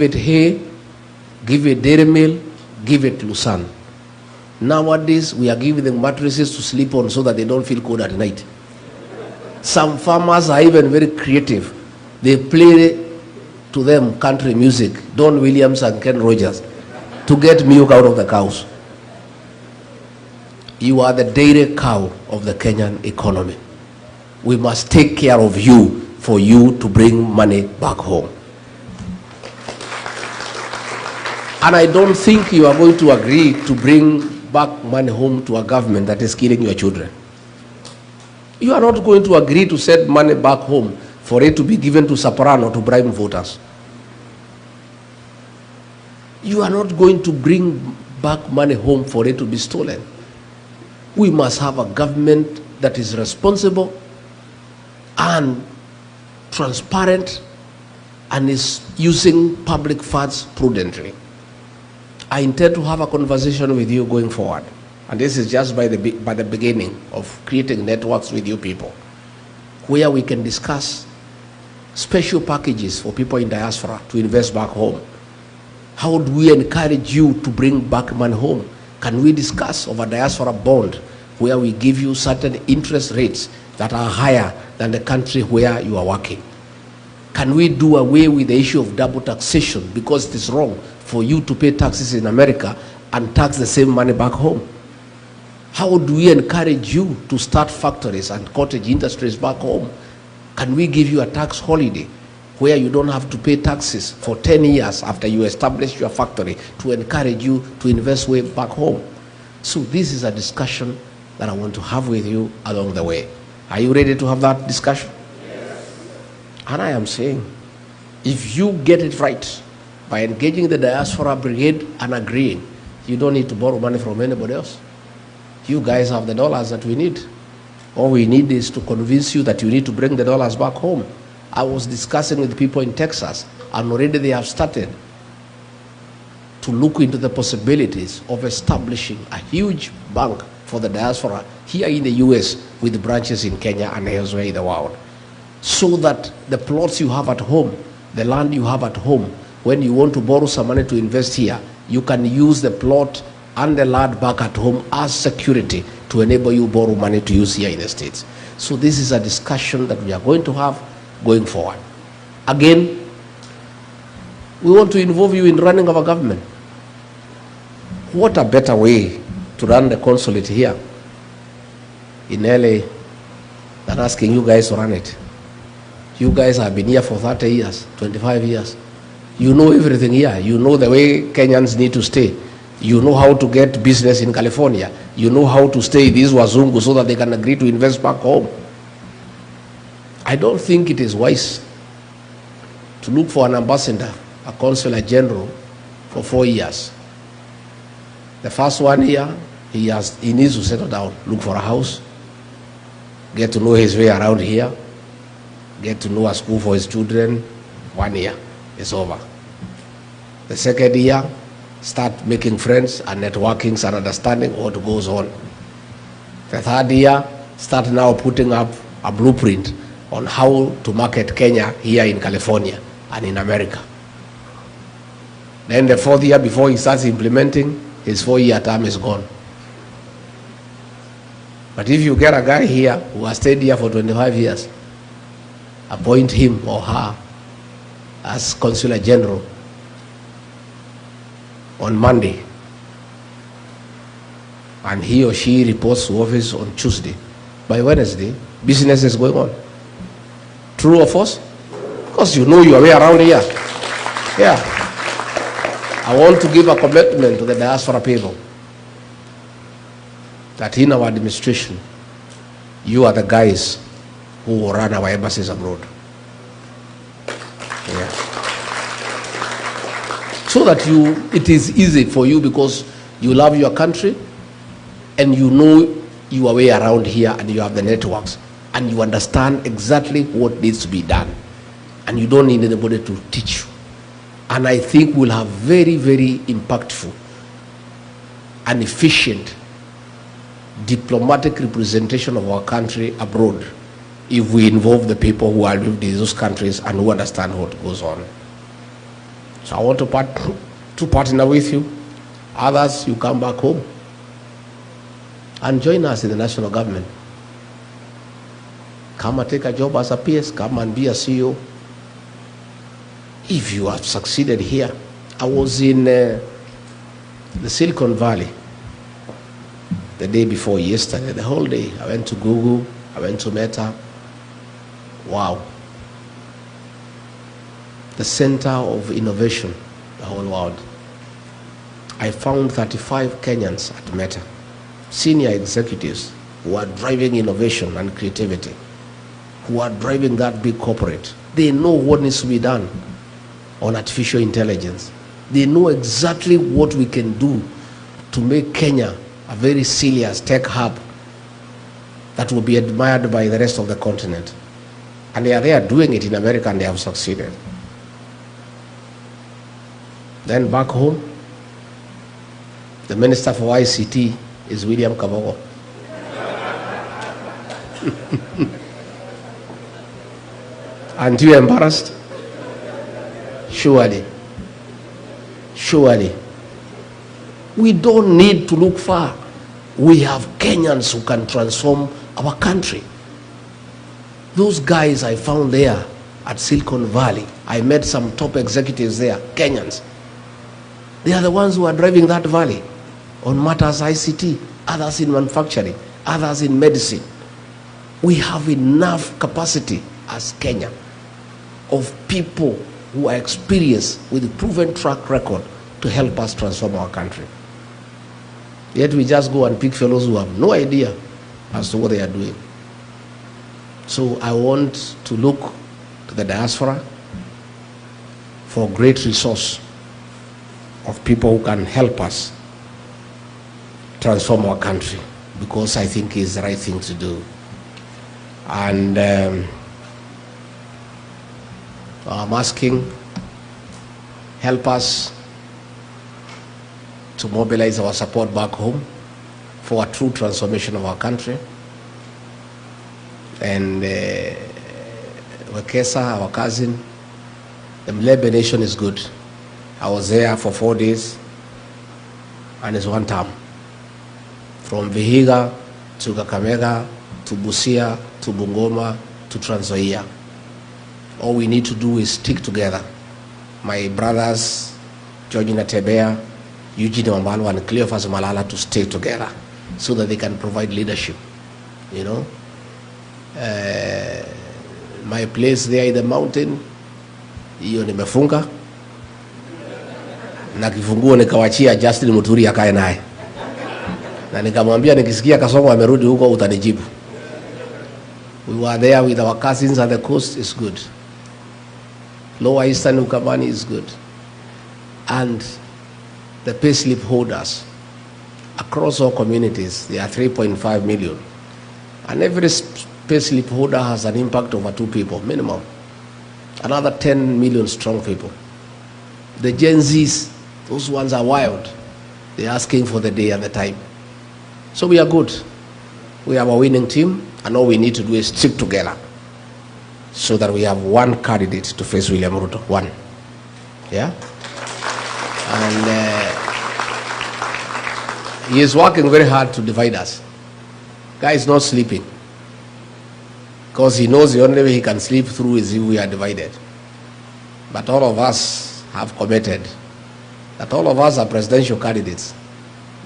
it hay, give it dairy meal, give it Lucerne. Nowadays, we are giving them mattresses to sleep on so that they don't feel cold at night. Some farmers are even very creative. They play to them country music, Don Williams and Ken Rogers, to get milk out of the cows. You are the dairy cow of the Kenyan economy. We must take care of you for you to bring money back home. And I don't think you are going to agree to bring back money home to a government that is killing your children. You are not going to agree to send money back home for it to be given to Soprano to bribe voters. You are not going to bring back money home for it to be stolen. We must have a government that is responsible and transparent and is using public funds prudently. I intend to have a conversation with you going forward. And this is just by the beginning of creating networks with you people, where we can discuss special packages for people in diaspora to invest back home. How do we encourage you to bring back money home? Can we discuss of a diaspora bond where we give you certain interest rates that are higher than the country where you are working? Can we do away with the issue of double taxation, because it is wrong for you to pay taxes in America and tax the same money back home? How do we encourage you to start factories and cottage industries back home? Can we give you a tax holiday where you don't have to pay taxes for 10 years after you establish your factory to encourage you to invest way back home? So this is a discussion that I want to have with you along the way. Are you ready to have that discussion? Yes. And I am saying, if you get it right by engaging the diaspora brigade and agreeing, you don't need to borrow money from anybody else. You guys have the dollars that we need. All we need is to convince you that you need to bring the dollars back home. I was discussing with people in Texas, and already they have started to look into the possibilities of establishing a huge bank for the diaspora here in the US with branches in Kenya and elsewhere in the world, so that the plots you have at home, the land you have at home, when you want to borrow some money to invest here, you can use the plot and the land back at home as security to enable you borrow money to use here in the States. So this is a discussion that we are going to have going forward. Again, we want to involve you in running our government. What a better way to run the consulate here in LA than asking you guys to run it. You guys have been here for 30 years, 25 years. You know everything here. You know the way Kenyans need to stay. You know how to get business in California. You know how to stay these wazungu so that they can agree to invest back home. I don't think it is wise to look for an ambassador, a consular general, for 4 years. The first 1 year, he needs to settle down, look for a house, get to know his way around here, get to know a school for his children. 1 year, it's over. The second year, start making friends and networking and understanding what goes on. The third year, start now putting up a blueprint on how to market Kenya here in California and in America. Then the fourth year, before he starts implementing, his 4-year term is gone. But if you get a guy here who has stayed here for 25 years, appoint him or her as consular general on Monday, and he or she reports to office on Tuesday, by Wednesday, business is going on. True or false? Because you know your way around here. Yeah. I want to give a commitment to the diaspora people that in our administration, you are the guys who will run our embassies abroad. Yeah. So that it is easy for you, because you love your country and you know your way around here and you have the networks and you understand exactly what needs to be done and you don't need anybody to teach you. And I think we'll have very, very impactful and efficient diplomatic representation of our country abroad if we involve the people who are living in those countries and who understand what goes on. So I want to partner with you. Others, you come back home and join us in the national government. Come and take a job as a PS, come and be a CEO. If you have succeeded here, I was in the Silicon Valley the day before yesterday, the whole day. I went to Google, I went to Meta. Wow. The center of innovation, the whole world. I found 35 Kenyans at Meta, senior executives who are driving innovation and creativity, who are driving that big corporate. They know what needs to be done on artificial intelligence. They know exactly what we can do to make Kenya a very serious tech hub that will be admired by the rest of the continent. And they are doing it in America, and they have succeeded. Then back home, the Minister for ICT is William Kabogo. Aren't you embarrassed? Surely. Surely. We don't need to look far. We have Kenyans who can transform our country. Those guys I found there at Silicon Valley, I met some top executives there, Kenyans. They are the ones who are driving that valley on matters ICT, others in manufacturing, others in medicine. We have enough capacity as Kenya of people who are experienced with a proven track record to help us transform our country. Yet we just go and pick fellows who have no idea as to what they are doing. So I want to look to the diaspora for a great resource of people who can help us transform our country, because I think it's the right thing to do. And I'm asking, help us to mobilize our support back home for a true transformation of our country. And Wekesa, our cousin, the Mutembei nation is good. I was there for 4 days, and it's one term. From Vihiga to Kakamega to Busia to Bungoma to Trans Nzoia. All we need to do is stick together. My brothers, George Natebea, Eugene Wambalu, and Cleophas Malala to stay together so that they can provide leadership. You know, my place there in the mountain, hiyo nimefunga na kifunguo nikawachia Justin Muturi akae naye, na nikamwambia nikisikia Kasongo amerudi huko utanijibu. We were there with our cousins at the coast. Is good. Lower Eastern Ukambani is good. And the payslip holders across all communities, there are 3.5 million. And every payslip holder has an impact over 2 people, minimum. Another 10 million strong people. The Gen Zs, those ones are wild. They're asking for the day and the time. So we are good. We have a winning team, and all we need to do is stick together so that we have one candidate to face William Ruto. One. Yeah? And he is working very hard to divide us. Guy is not sleeping, because he knows the only way he can sleep through is if we are divided. But all of us have committed that all of us are presidential candidates.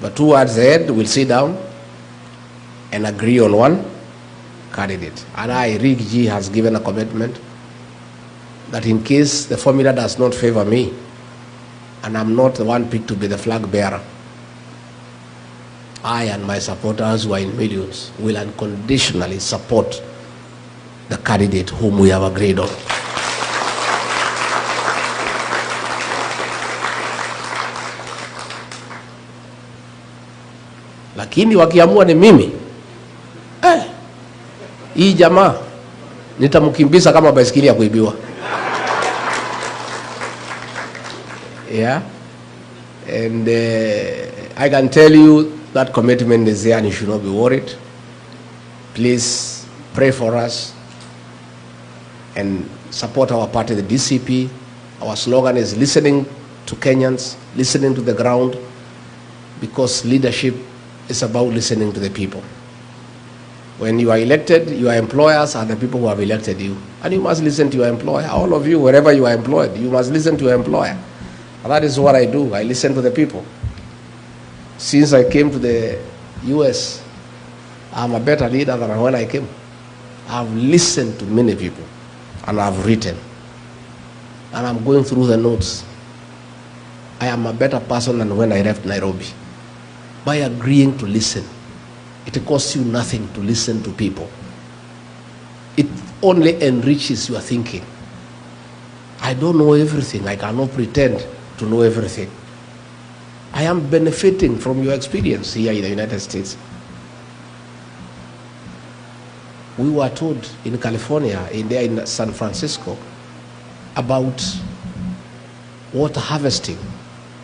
But towards the end, we'll sit down and agree on one candidate. And Rick G has given a commitment that in case the formula does not favor me, and I'm not the one picked to be the flag bearer, I and my supporters, who are in millions, will unconditionally support the candidate whom we have agreed on. Lakini wakiamua ni mimi, hii jamaa nitamkimbiza kama baisikeli ya kuibiwa. Yeah. And I can tell you that commitment is there and you should not be worried. Please pray for us and support our party, the DCP, Our slogan is listening to Kenyans, listening to the ground, because leadership is about listening to the people. When you are elected, your employers are the people who have elected you. And you must listen to your employer. All of you, wherever you are employed, you must listen to your employer. And that is what I do. I listen to the people. Since I came to the US, I'm a better leader than when I came. I've listened to many people, and I've written. And I'm going through the notes. I am a better person than when I left Nairobi. By agreeing to listen. It costs you nothing to listen to people. It only enriches your thinking. I don't know everything. I cannot pretend to know everything. I am benefiting from your experience here in the United States. We were told in California, in San Francisco, about water harvesting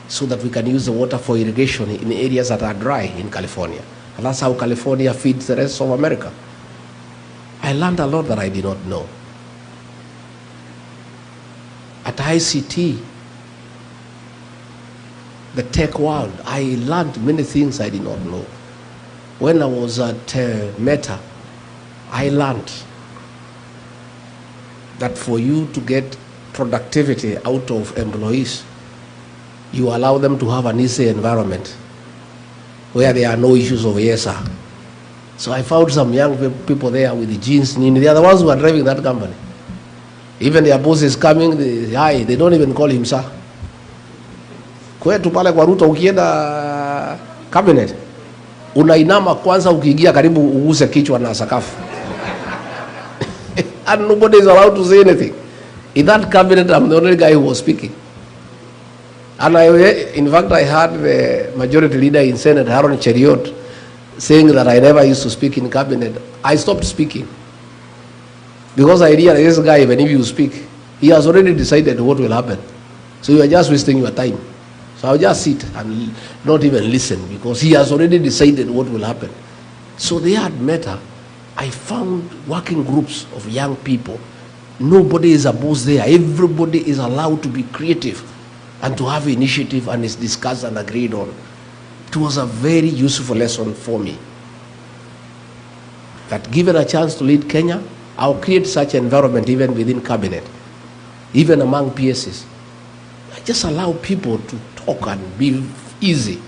so that we can use the water for irrigation in areas that are dry in California. And that's how California feeds the rest of America. I learned a lot that I did not know. At ICT, the tech world, I learned many things I did not know. When I was at Meta, I learned that for you to get productivity out of employees, you allow them to have an easy environment where there are no issues of yes sir. So I found some young people there with the jeans. They are the ones who are driving that company. Even their boss is coming, they don't even call him sir. Kwetu pale kwa Ruto ukienda cabinet, unainama kwanza ukiingia karibu uguse kichwa na sakafu. And nobody is allowed to say anything. In that cabinet, I'm the only guy who was speaking. And in fact, I heard the majority leader in Senate, Aaron Cheriot, saying that I never used to speak in cabinet. I stopped speaking. Because I realized this guy, even if you speak, he has already decided what will happen. So you are just wasting your time. So I'll just sit and not even listen because he has already decided what will happen. So they had Meta. I found working groups of young people. Nobody is a boss there. Everybody is allowed to be creative and to have initiative, and is discussed and agreed on. It was a very useful lesson for me. That given a chance to lead Kenya, I'll create such an environment even within cabinet, even among PSs. I just allow people to talk and be easy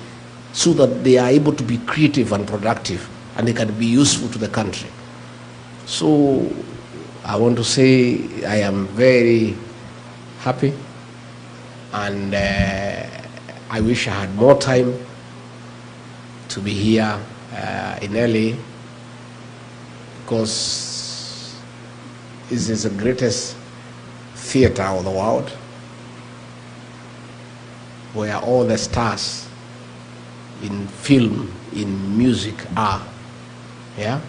so that they are able to be creative and productive and they can be useful to the country. So I want to say I am very happy, and I wish I had more time to be here in LA, because this is the greatest theater of the world where all the stars in film, in music are. Yeah?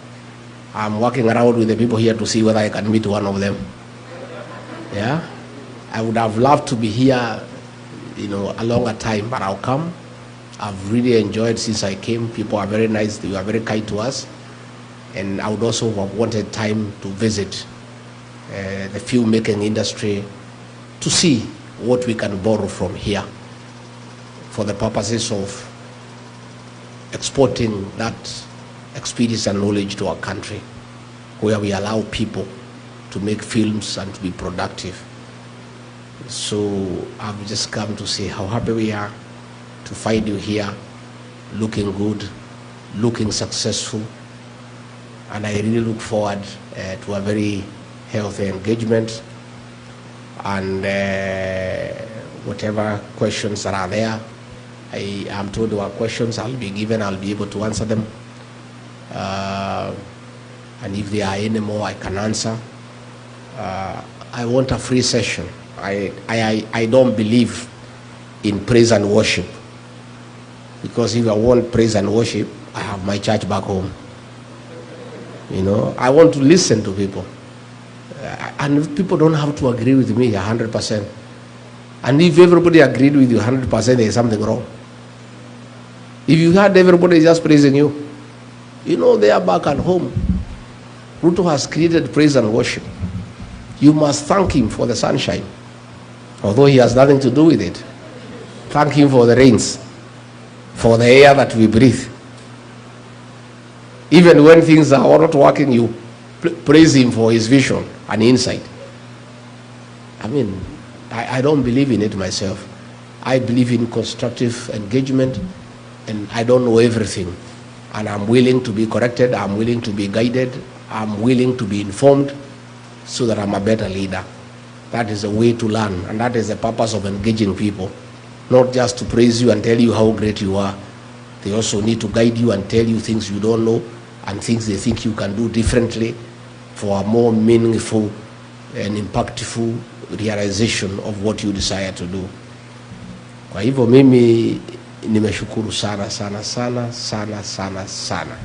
I'm walking around with the people here to see whether I can meet one of them. Yeah? I would have loved to be here, a longer time, but I'll come. I've really enjoyed since I came. People are very nice. They are very kind to us. And I would also have wanted time to visit the filmmaking industry to see what we can borrow from here for the purposes of exporting that experience and knowledge to our country, where we allow people to make films and to be productive. So I've just come to say how happy we are to find you here, looking good, looking successful, and I really look forward to a very healthy engagement, and whatever questions that are there, I am told there are questions I'll be given, I'll be able to answer them. And if there are any more, I can answer. I want a free session. I don't believe in praise and worship, because if I want praise and worship, I have my church back home. I want to listen to people. And people don't have to agree with me 100%. And if everybody agreed with you 100%, there is something wrong. If you had everybody just praising you, they are back at home. Ruto has created praise and worship. You must thank him for the sunshine. although he has nothing to do with it. Thank him for the rains, for the air that we breathe. Even when things are not working, you praise him for his vision and insight. I mean, I don't believe in it myself. I believe in constructive engagement, and I don't know everything. And I'm willing to be corrected, I'm willing to be guided, I'm willing to be informed so that I'm a better leader. That is a way to learn, and that is the purpose of engaging people. Not just to praise you and tell you how great you are. They also need to guide you and tell you things you don't know and things they think you can do differently for a more meaningful and impactful realization of what you desire to do. Kwa hivyo mimi nimeshukuru sana sana sana sana sana sana.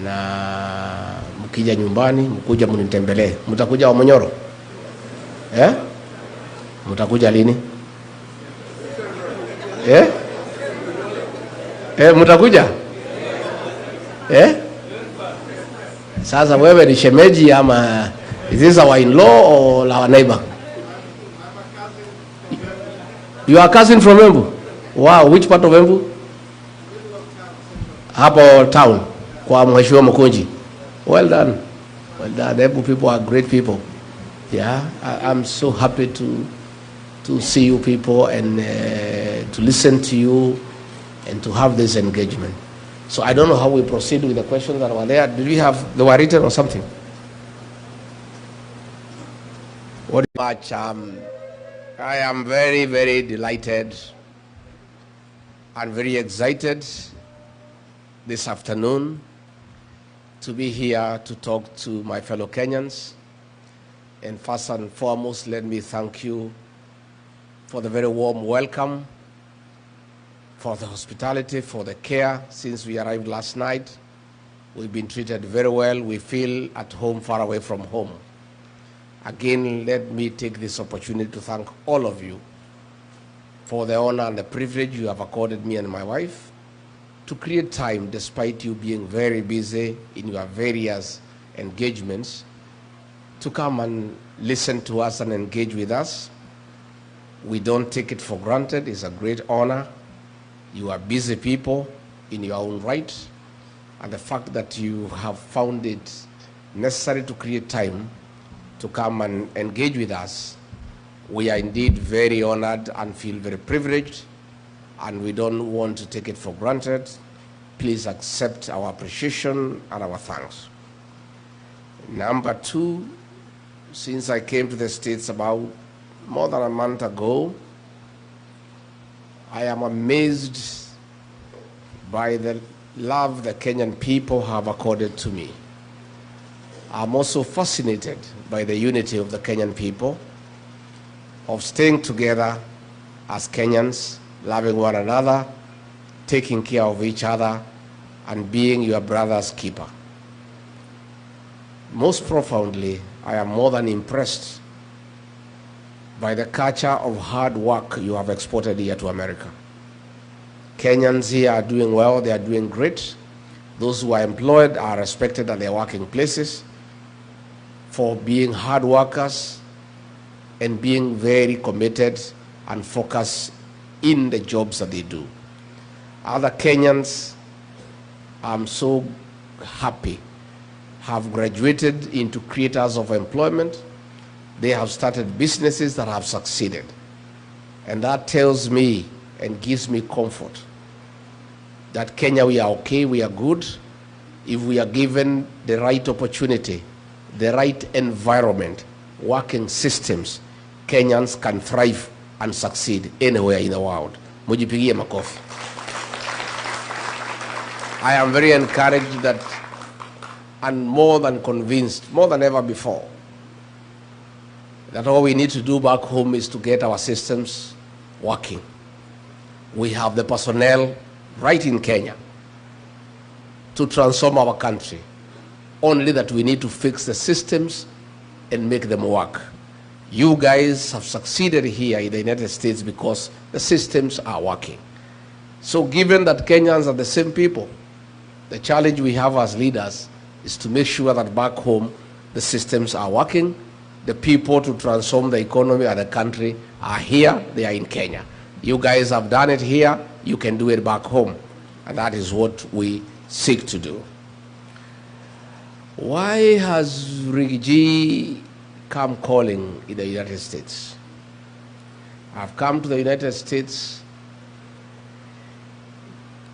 Na mkija nyumbani, mkuja mnitembelee. Mtakuja wa Manyora? Mtakuja lini? Mtakuja? Sasa wewe ni shemeji ama is this our in-law or our neighbor? You are cousin from Embu? Wow, which part of Embu? Hapo town, kwa Mheshimiwa Mkunji. Well done. Well done. Embu people are great people. Yeah, I'm so happy to see you people and to listen to you and to have this engagement. So I don't know how we proceed with the questions that were there. Did we have, they were written or something? What much? I am very, very delighted and very excited this afternoon to be here to talk to my fellow Kenyans. And first and foremost, let me thank you for the very warm welcome, for the hospitality, for the care. Since we arrived last night, we've been treated very well. We feel at home, far away from home. Again, let me take this opportunity to thank all of you for the honor and the privilege you have accorded me and my wife to create time, despite you being very busy in your various engagements, to come and listen to us and engage with us. We don't take it for granted. It's a great honor. You are busy people in your own right, and the fact that you have found it necessary to create time to come and engage with us, we are indeed very honored and feel very privileged, and we don't want to take it for granted. Please accept our appreciation and our thanks. Number two, since I came to the States about more than a month ago, I am amazed by the love the Kenyan people have accorded to me. I'm also fascinated by the unity of the Kenyan people, of staying together as Kenyans, loving one another, taking care of each other, and being your brother's keeper. Most profoundly, I am more than impressed by the culture of hard work you have exported here to America. Kenyans here are doing well, they are doing great. Those who are employed are respected at their working places for being hard workers and being very committed and focused in the jobs that they do. Other Kenyans, I'm so happy, have graduated into creators of employment. They have started businesses that have succeeded. And that tells me and gives me comfort that Kenya, we are okay, we are good. If we are given the right opportunity, the right environment, working systems, Kenyans can thrive and succeed anywhere in the world. Mujipigie makofi. I am very encouraged that, and more than convinced, more than ever before, that all we need to do back home is to get our systems working. We have the personnel right in Kenya to transform our country. Only that we need to fix the systems and make them work. You guys have succeeded here in the United States because the systems are working. So given that Kenyans are the same people, the challenge we have as leaders is to make sure that back home the systems are working, the people to transform the economy of the country are here, they are in Kenya. You guys have done it here, you can do it back home. And that is what we seek to do. Why has Rigiji come calling in the United States? I've come to the United States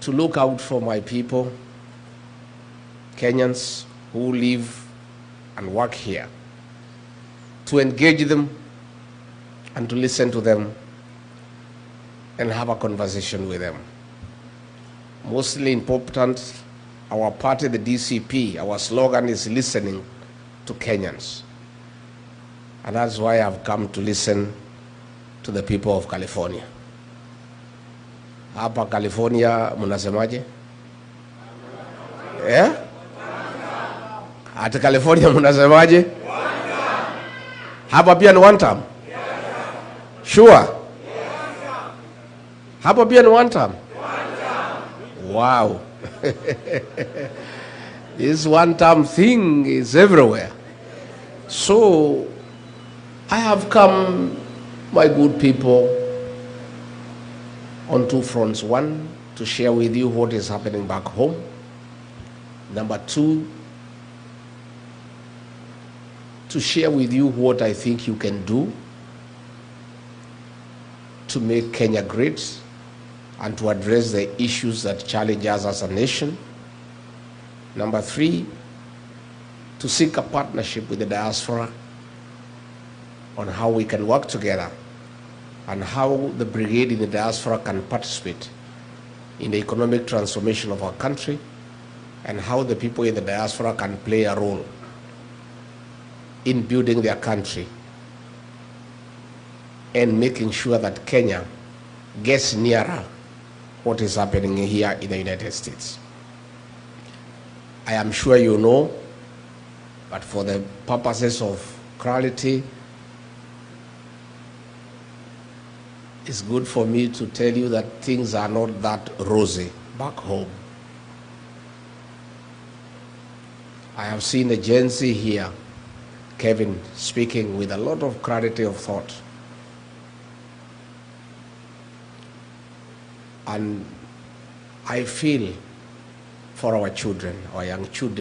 to look out for my people, Kenyans who live and work here, to engage them and to listen to them and have a conversation with them. Mostly important, our party, the DCP, our slogan is listening to Kenyans. And that's why I've come to listen to the people of California. Hapa California, munasemaje? Yeah? Ati California munasemaje? Hapa pia ni one term? Sure? Hapa pia ni one term? Wow. This one term thing is everywhere. So I have come, my good people, on two fronts. One, to share with you what is happening back home. Number two, to share with you what I think you can do to make Kenya great and to address the issues that challenge us as a nation. Number three, to seek a partnership with the diaspora on how we can work together and how the brigade in the diaspora can participate in the economic transformation of our country and how the people in the diaspora can play a role in building their country and making sure that Kenya gets nearer what is happening here in the United States. I am sure you know, but for the purposes of clarity, it's good for me to tell you that things are not that rosy back home. I have seen the Gen Z here, Kevin, speaking with a lot of clarity of thought. And I feel for our children, our young children.